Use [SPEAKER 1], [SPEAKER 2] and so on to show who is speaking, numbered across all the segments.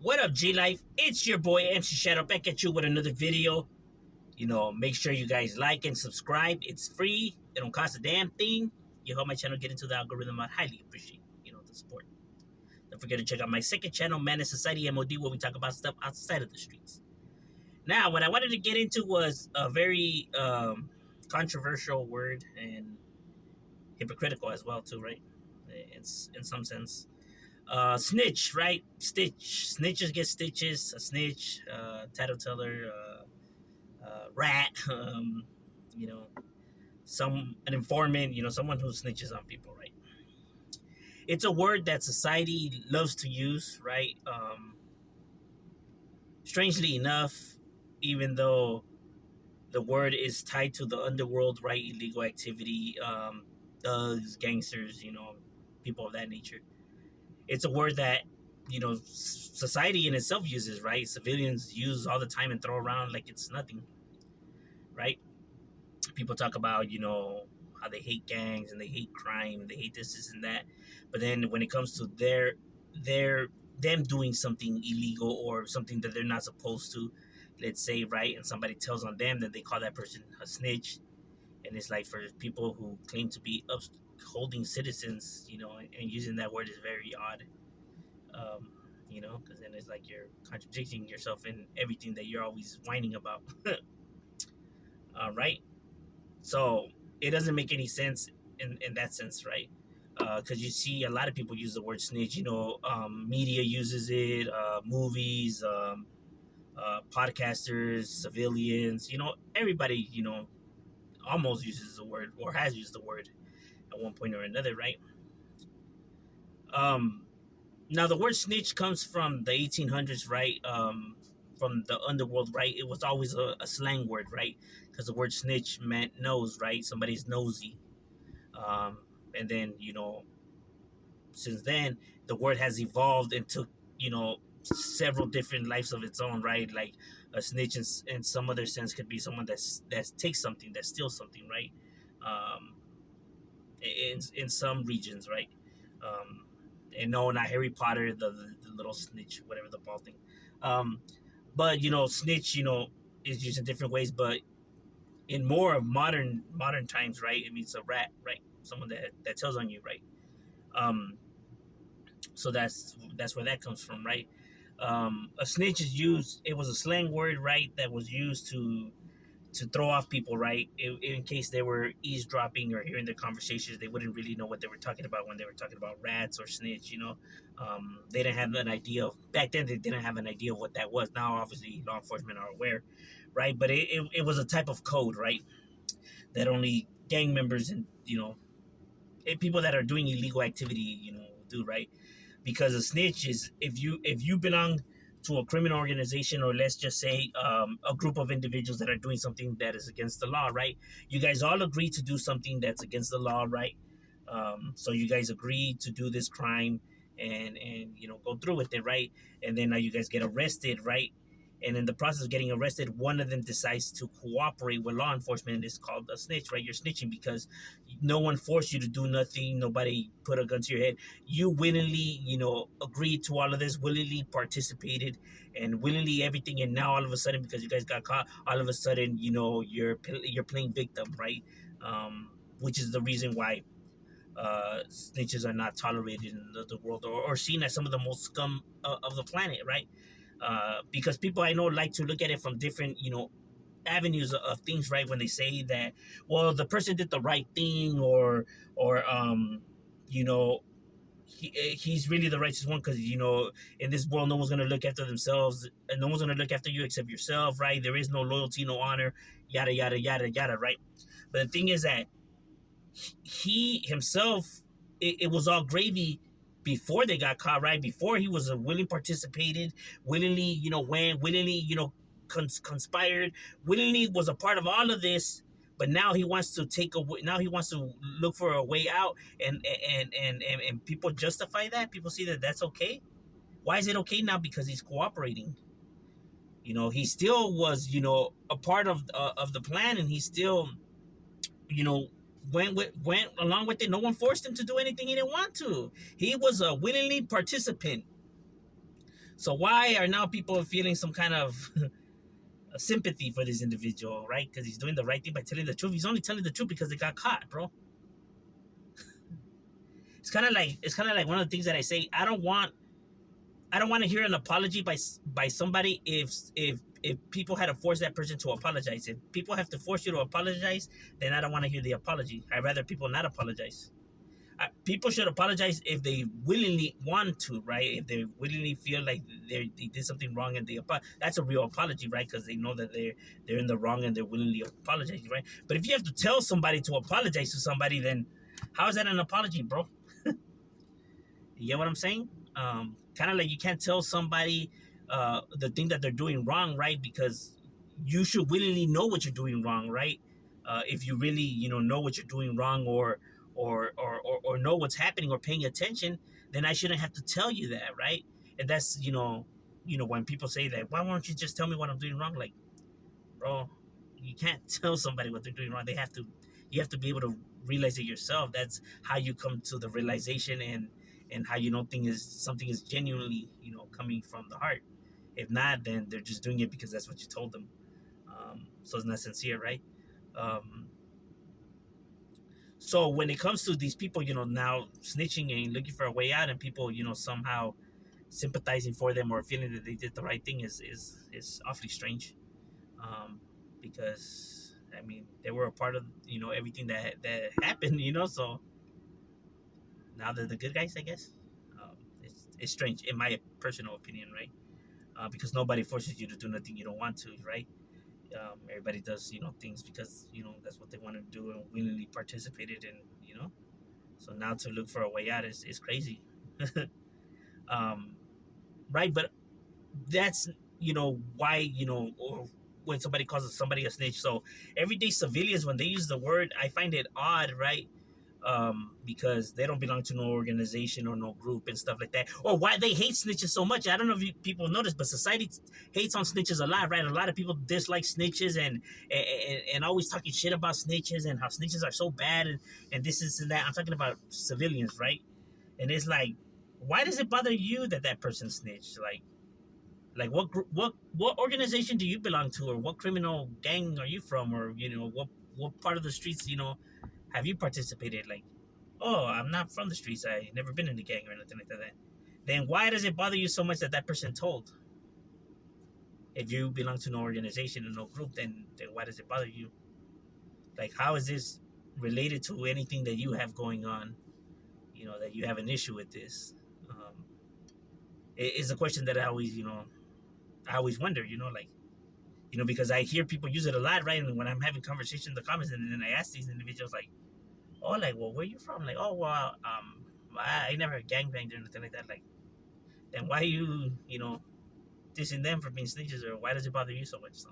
[SPEAKER 1] What up, G Life? It's your boy MC Shadow back at you with another video. Make sure you guys like and subscribe. It's free. It don't cost a damn thing. You help my channel get into the algorithm. I'd highly appreciate the support. Don't forget to check out my second channel, Man in Society M.O.D, where we talk about stuff outside of the streets. Now, what I wanted to get into was a very controversial word and hypocritical as well, too, right? It's in some sense. Snitch, right? Stitch. Snitches get stitches. A snitch, tattletale, rat. You know, an informant. Someone who snitches on people, right? It's a word that society loves to use, right? Strangely enough, even though the word is tied to the underworld, right? Illegal activity, thugs, gangsters, people of that nature. It's a word that society in itself uses, right? Civilians use all the time and throw around like it's nothing, right? People talk about how they hate gangs and they hate crime and they hate this and that, but then when it comes to them doing something illegal or something that they're not supposed to, let's say, right, and somebody tells on them, then they call that person a snitch. And it's like, for people who claim to be upholding citizens, and using that word is very odd. Because then it's like you're contradicting yourself in everything that you're always whining about. Right? So it doesn't make any sense in that sense, right? Because you see a lot of people use the word snitch. Media uses it, movies, podcasters, civilians. Everybody, almost uses the word or has used the word at one point or another, right? Now, the word snitch comes from the 1800s, right? From the underworld, right? It was always a slang word, right? Because the word snitch meant nose, right? Somebody's nosy. And then, since then, the word has evolved and took, several different lives of its own, right? Like a snitch in some other sense could be someone that takes something, that steals something, right? Um, in some regions, right? And no, not Harry Potter, the little snitch, whatever the ball thing. Um, but snitch, is used in different ways. But in more of modern times, right? It means a rat, right? Someone that tells on you, right? Um, so that's where that comes from, right? A snitch is used. It was a slang word, right? That was used to throw off people, right? In case they were eavesdropping or hearing their conversations, they wouldn't really know what they were talking about when they were talking about rats or snitch. They didn't have an idea back then. They didn't have an idea of what that was. Now, obviously, law enforcement are aware, right? But it was a type of code, right? That only gang members and people that are doing illegal activity, do, right? Because a snitch is if you belong to a criminal organization, or let's just say a group of individuals that are doing something that is against the law, right? You guys all agree to do something that's against the law, right? So you guys agree to do this crime and go through with it, right? And then now you guys get arrested, right? And in the process of getting arrested, one of them decides to cooperate with law enforcement, and it's called a snitch, right? You're snitching because no one forced you to do nothing. Nobody put a gun to your head. You willingly, agreed to all of this, willingly participated, and willingly everything. And now all of a sudden, because you guys got caught, all of a sudden, you're playing victim, right? Which is the reason why snitches are not tolerated in the world, or seen as some of the most scum of the planet, right? Because people I know like to look at it from different, avenues of things, right? When they say that, well, the person did the right thing, or you know, he's really the righteous one because in this world, no one's gonna look after themselves, and no one's gonna look after you except yourself, right? There is no loyalty, no honor, yada yada yada yada, right? But the thing is that he himself, it was all gravy before they got caught, right? Before he was a willing participated, willingly, went, willingly, conspired, willingly was a part of all of this. But now he wants to now he wants to look for a way out, and people justify that. People see that that's okay. Why is it okay now? Because he's cooperating. He still was, a part of the plan, and he still, you know, went along with it. No one forced him to do anything he didn't want to. He was a willingly participant. So why are now people feeling some kind of sympathy for this individual, right? Because he's doing the right thing by telling the truth. He's only telling the truth because they got caught, bro. It's kind of like one of the things that I say. I don't want to hear an apology by somebody if people had to force that person to apologize. If people have to force you to apologize, then I don't want to hear the apology. I'd rather people not apologize. People should apologize if they willingly want to, right? If they willingly feel like they did something wrong and that's a real apology, right? Because they know that they're in the wrong and they're willingly apologizing, right? But if you have to tell somebody to apologize to somebody, then how is that an apology, bro? You get what I'm saying? Kind of like you can't tell somebody the thing that they're doing wrong, right? Because you should willingly know what you're doing wrong, right? If you really, know what you're doing wrong, or know what's happening or paying attention, then I shouldn't have to tell you that, right? And that's, when people say that, why won't you just tell me what I'm doing wrong? Like, bro, you can't tell somebody what they're doing wrong. You have to be able to realize it yourself. That's how you come to the realization, and how you know something is genuinely, coming from the heart. If not, then they're just doing it because that's what you told them. So it's not sincere, right? Um, so when it comes to these people, now snitching and looking for a way out, and people, somehow sympathizing for them or feeling that they did the right thing is awfully strange. Because I mean they were a part of everything that happened. So now they're the good guys, I guess. It's strange in my personal opinion, right? Because nobody forces you to do nothing you don't want to, right? Everybody does things because that's what they want to do and willingly participated in. So now to look for a way out is crazy. um, right, but that's why or when somebody calls somebody a snitch. So everyday civilians, when they use the word, I find it odd, right? Because they don't belong to no organization or no group and stuff like that, or why they hate snitches so much. I don't know if people notice, but society hates on snitches a lot, right? A lot of people dislike snitches, and always talking shit about snitches and how snitches are so bad, and this is and that. I'm talking about civilians, right? And it's like, why does it bother you that that person snitched? Like what organization do you belong to, or what criminal gang are you from, or what part of the streets have you participated? Like, oh, I'm not from the streets, I never been in the gang or anything like that. Then why does it bother you so much that that person told? If you belong to no organization or no group, then why does it bother you? Like, how is this related to anything that you have going on? That you have an issue with this. It is a question that I always wonder. Like, because I hear people use it a lot, right? And when I'm having conversation in the comments, and then I ask these individuals, like, oh, like, well, where you from? Like, oh, well, I never gangbanged or anything like that. Like, then why you dissing them for being snitches, or why does it bother you so much? So,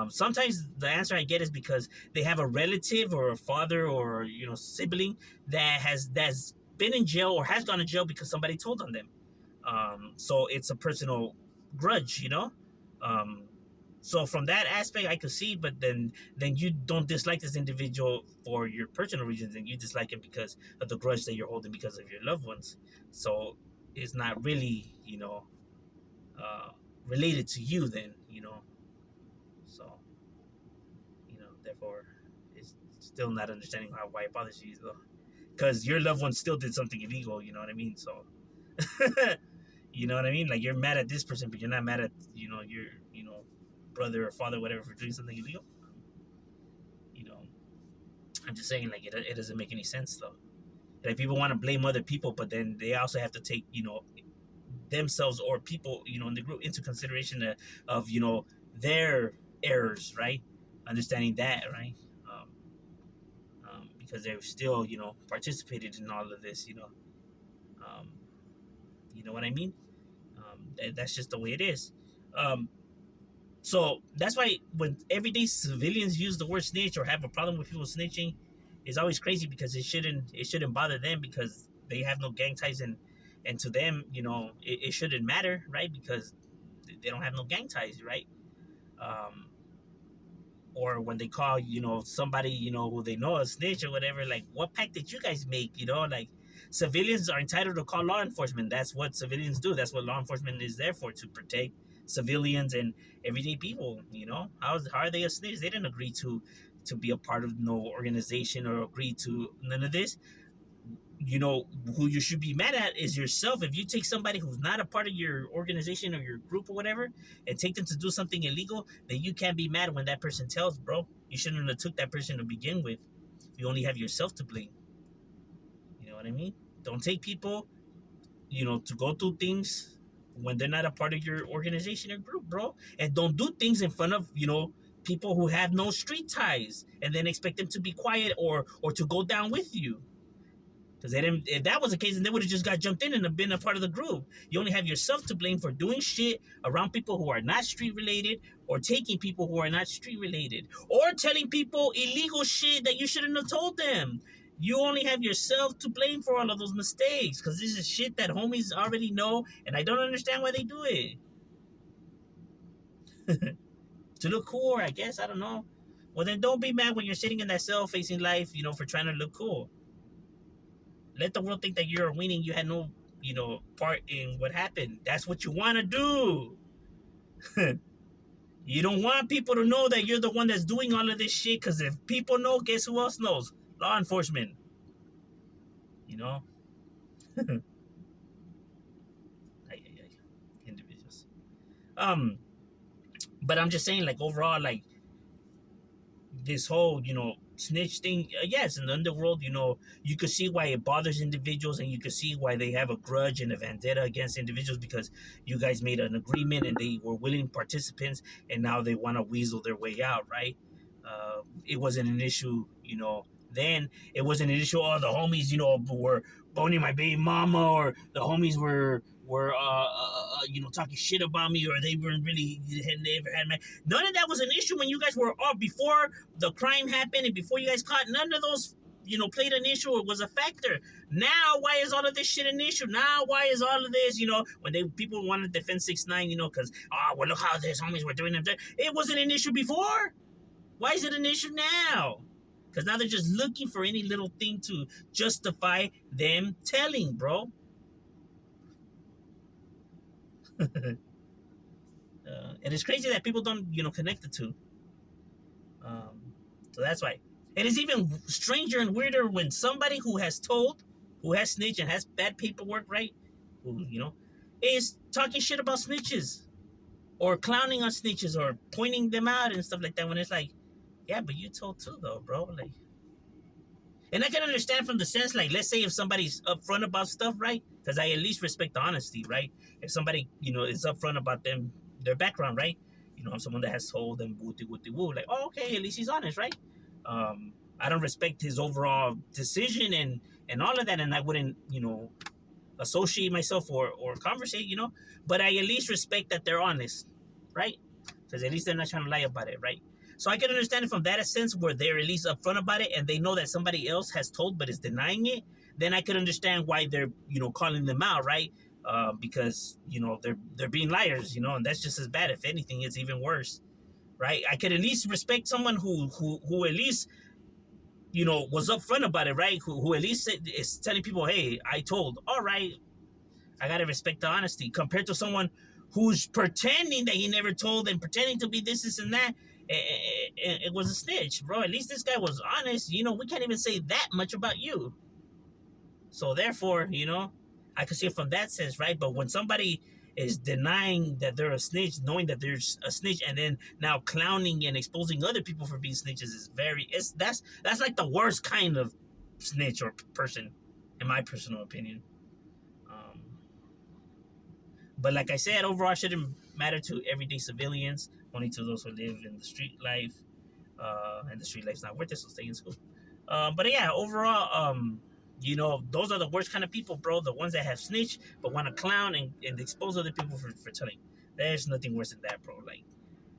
[SPEAKER 1] sometimes the answer I get is because they have a relative or a father or sibling that's been in jail or has gone to jail because somebody told on them. So it's a personal grudge. Um, so from that aspect, I could see, but then you don't dislike this individual for your personal reasons, and you dislike him because of the grudge that you're holding because of your loved ones. So it's not really, uh, related to you then, So, therefore, it's still not understanding why it bothers you though, because your loved one still did something illegal. You know what I mean? So, you know what I mean? Like, you're mad at this person, but you're not mad at your brother or father, whatever, for doing something illegal. You know, I'm just saying, like, it doesn't make any sense though. Like, people want to blame other people, but then they also have to take themselves or people in the group into consideration of their errors, right? Understanding that, right? Because they're still participated in all of this. Um, you know what I mean? That's just the way it is. Um, so that's why when everyday civilians use the word snitch or have a problem with people snitching, it's always crazy, because it shouldn't bother them, because they have no gang ties, and to them it shouldn't matter, right? Because they don't have no gang ties, right? Um, or when they call somebody who they know a snitch or whatever, like, what pact did you guys make? Like, civilians are entitled to call law enforcement. That's what civilians do. That's what law enforcement is there for, to protect civilians and everyday people. How are they a snitch? They didn't agree to be a part of no organization or agree to none of this. Who you should be mad at is yourself. If you take somebody who's not a part of your organization or your group or whatever and take them to do something illegal, then you can't be mad when that person tells, bro. You shouldn't have took that person to begin with. You only have yourself to blame. You know what I mean? Don't take people, to go through things when they're not a part of your organization or group, bro. And don't do things in front of, people who have no street ties and then expect them to be quiet or to go down with you. Because they didn't. If that was the case, then they would have just got jumped in and have been a part of the group. You only have yourself to blame for doing shit around people who are not street related, or taking people who are not street related, or telling people illegal shit that you shouldn't have told them. You only have yourself to blame for all of those mistakes. Because this is shit that homies already know, and I don't understand why they do it. To look cool, I guess. I don't know. Well, then don't be mad when you're sitting in that cell facing life, for trying to look cool. Let the world think that you're winning. You had no, part in what happened. That's what you want to do. You don't want people to know that you're the one that's doing all of this shit. Because if people know, guess who else knows? Law enforcement. You know? Individuals. But I'm just saying, like, overall, like, this whole, snitch thing, yes, in the underworld, you could see why it bothers individuals, and you could see why they have a grudge and a vendetta against individuals, because you guys made an agreement and they were willing participants, and now they want to weasel their way out, right? It wasn't an issue, then. It wasn't an issue. Oh, the homies, were boning my baby mama, or the homies were talking shit about me, or they weren't really never had my. None of that was an issue when you guys were off, before the crime happened and before you guys caught. None of those played an issue or was a factor. Now why is all of this shit an issue? Now why is all of this, when people want to defend 6ix9ine, because well, look how these homies were doing them. It wasn't an issue before. Why is it an issue now? Because now they're just looking for any little thing to justify them telling, bro. And it's crazy that people don't, connect the two. So that's why. It is even stranger and weirder when somebody who has told, who has snitched and has bad paperwork, right? Who, is talking shit about snitches, or clowning on snitches, or pointing them out and stuff like that. When it's like, yeah, but you told too, though, bro. Like, and I can understand from the sense, like, let's say if somebody's upfront about stuff, right? Because I at least respect the honesty, right? If somebody, is upfront about their background, right? I'm someone that has told them woo, like, oh, okay, at least he's honest, right? I don't respect his overall decision and all of that, and I wouldn't, associate myself or conversate, but I at least respect that they're honest, right? Because at least they're not trying to lie about it, right? So I can understand it from that sense, where they're at least upfront about it and they know that somebody else has told but is denying it. Then I could understand why they're calling them out, right? Because they're being liars, and that's just as bad. If anything, it's even worse, right? I could at least respect someone who at least was upfront about it, right? Who at least is telling people, hey, I told. All right, I gotta respect the honesty, compared to someone who's pretending that he never told and pretending to be this and that. It was a snitch, bro. At least this guy was honest. We can't even say that much about you. So therefore, I can see it from that sense, right? But when somebody is denying that they're a snitch, knowing that there's a snitch, and then now clowning and exposing other people for being snitches, is that's like the worst kind of snitch or person, in my personal opinion. Um, but like I said, overall, it shouldn't matter to everyday civilians, only to those who live in the street life. And the street life's not worth it, so stay in school. But yeah, overall, those are the worst kind of people, bro. The ones that have snitch but want to clown and expose other people for telling. There's nothing worse than that, bro. Like,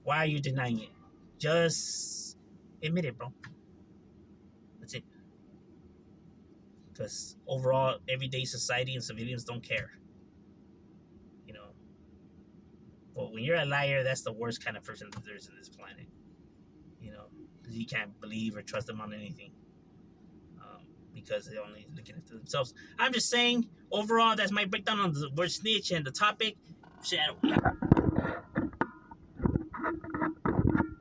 [SPEAKER 1] why are you denying it? Just admit it, bro. That's it. Because overall, everyday society and civilians don't care. But when you're a liar, that's the worst kind of person that there's in this planet. Because you can't believe or trust them on anything. because they're only looking after themselves. I'm just saying, overall, that's my breakdown on the word snitch and the topic. Shit,